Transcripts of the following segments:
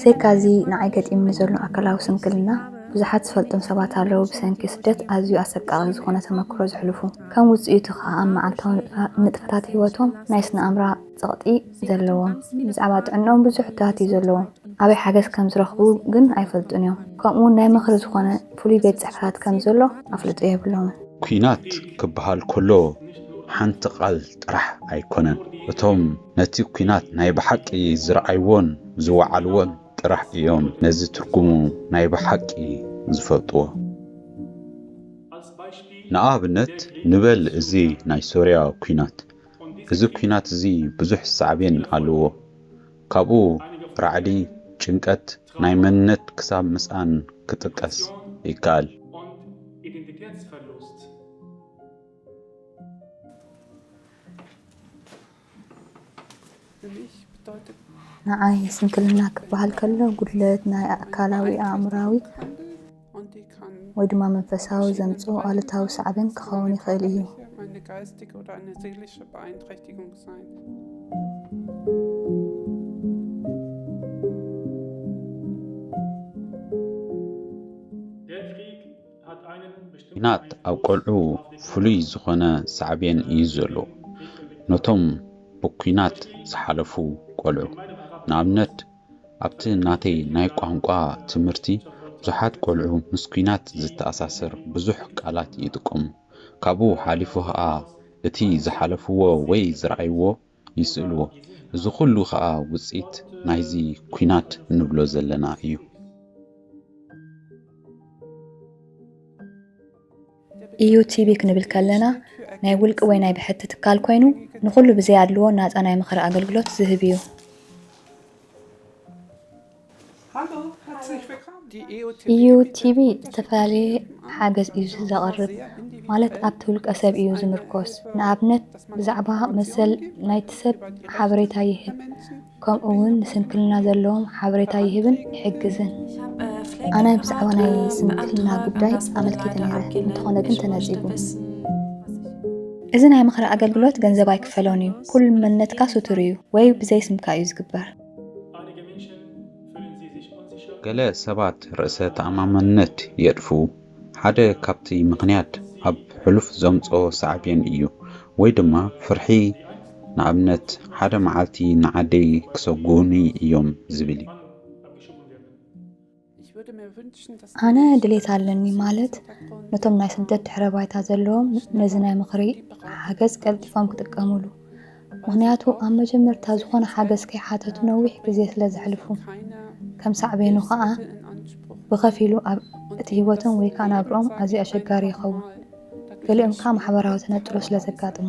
ብዘይካዚ ንዓይ ገጢምኒ ዘሎ ኣካላዊ ስንክልና ብዙሓት ዝፈልጦም ሰባት ኣለዉ ብሰንኪ ስደት ኣዝዩ ኣሰቃቂ ዝኾነ ተመክሮ ዝሕልፉ ከም ውፅኢቱ ከዓ ኣብ መዓልታዊ ንጥፈታት ሂወቶም ናይ ስነ ኣእምሮ ፀቕጢ ዘለዎም ብዛዕባ ጥዕንኦም ብዙሕ ሕቶታት እዩ ዘለዎም ኣበይ ሓገዝ ከም ዝረኽቡ ግን ኣይፈልጡን እዮም ከምኡውን ናይ ምኽሪ ዝኾነ ፍሉይ ቤት ፅሕፈታት ከም ዘሎ ኣፍልጦ የብሎምን ኩናት ክበሃል ከሎ ሓንቲ ቃል ጥራሕ ኣይኮነን እቶም ነቲ ኩናት ናይ ብሓቂ ዝረኣይዎን ዝወዓልዎን ጥራሕ እዮም ነዚ ትርጉሙ ናይ ብሓቂ ዝፈልጥዎ ንኣብነት ንበል እዚ ናይ ሶርያ ኩናት እዚ ኩናት እዚ ብዙሕ ሳዕቤን ኣለዎ ካብኡ ራዕዲ ጭንቀት ናይ መንነት ክሳብ ምስኣን ክጥቀስ ይከኣል ንዓይ ስንክልና ክበሃል ከሎ ጉድለት ናይ ኣካላዊ ኣእምራዊ ወይ ድማ መንፈሳዊ ዘምፅኦ ኣሉታዊ ሳዕቤን ክኸውን ይኽእል እዩ ኩናት ኣብ ቆልዑ ፍሉይ ዝኾነ ሳዕቤን እዩ ዘሎ ነቶም ብኩናት ዝሓለፉ ቆልዑ ንኣብነት ኣብቲ ናተይ ናይ ቋንቋ ትምህርቲ ብዙሓት ቆልዑ ምስ ኩናት ዝተኣሳሰር ብዙሕ ቃላት ይጥቀሙ ካብኡ ሓሊፉ ከዓ እቲ ዝሓለፍዎ ወይ ዝረኣይዎ ይስእልዎ እዚ ኩሉ ከዓ ውፅኢት ናይዚ ኩናት እንብሎ ዘለና እዩ ኢዩቲቢ ክንብል ከለና ናይ ውልቂ ወይ ናይ ብሕቲ ትካል ኮይኑ ንኹሉ ብዘይ ኣድልዎ ናፃ ናይ ምኽሪ ኣገልግሎት ዝህብ እዩ ኢዩቲቢ ዝተፈላለየ ሓገዝ እዩ ዘቕርብ ማለት ኣብቲ ውልቀ ሰብ እዩ ዝምርኮስ ንኣብነት ብዛዕባ መሰል ናይቲ ሰብ ሓበሬታ ይህብ ከምኡውን ንስንክልና ዘለዎም ሓበሬታ ይህብን ይሕግዝን ኣነ ብዛዕባ ናይ ስንክልና ጉዳይ ኣመልኪተ ነይረ እንተኾነ ግን ተነፂጉ እዚ ናይ ምኽሪ ኣገልግሎት ገንዘብ ኣይክፈሎን እዩ ኩሉ መንነትካ ሱቱር እዩ ወይ ብዘይ ስምካ እዩ ዝግበር ገለ ሰባት ርእሰ ተኣማንነት የድፉ ሓደ ካብቲ ምኽንያት ኣብ ሕሉፍ ዘምፅኦ ሳዕቤን እዩ ወይ ድማ ፍርሒ ንኣብነት ሓደ መዓልቲ ንዓደይ ክሰጉኒ እዮም ዝብል ኣነ ድሌት ኣለኒ ማለት ነቶም ናይ ስደት ድሕረ ባይታ ዘለዎም ነዚ ናይ ምኽሪ ሓገዝ ቀልጢፎም ክጥቀሙሉ ምክንያቱ ኣብ መጀመርታ ዝኾነ ሓገዝ ከይሓተቱ ነዊሕ ግዜ ስለ ዘሕልፉ ከም ሳዕቤኑ ከዓ ብኸፊሉ ኣብ እቲ ሂወቶም ወይ ከዓ ናብርኦም ኣዝዩ ኣሸጋሪ ይኸውን ገሊኦም ከዓ ማሕበራዊ ተነጥሎ ስለ ዘጋጥሙ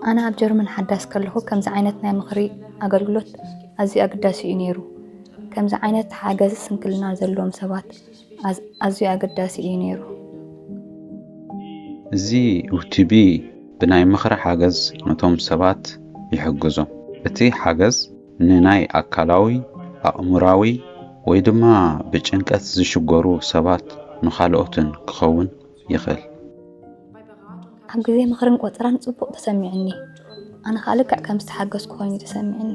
ኣነ ኣብ ጀርመን ሓዳስ ከለኹ ከምዚ ዓይነት ናይ ምኽሪ ኣገልግሎት ኣዝዩ ኣገዳሲ እዩ ነይሩ ከምዚ ዓይነት ሓገዝ ስንክልና ዘለዎም ሰባት ኣዝዩ ኣገዳሲ እዩ ነይሩ እዚ ዩቲቢ ብናይ ምኽሪ ሓገዝ ነቶም ሰባት ይሕግዞም እቲ ሓገዝ ንናይ ኣካላዊ ኣእምራዊ ወይ ድማ ብጭንቀት ዝሽገሩ ሰባት ንኻልኦትን ክኸውን ይኽእል ኣብ ግዜ ምኽርን ቆፅራን ጽቡቕ ተሰሚዕኒ ኣነ ካልክዕ ከም ዝተሓገዝኩ ኮይኑ ተሰሚዕኒ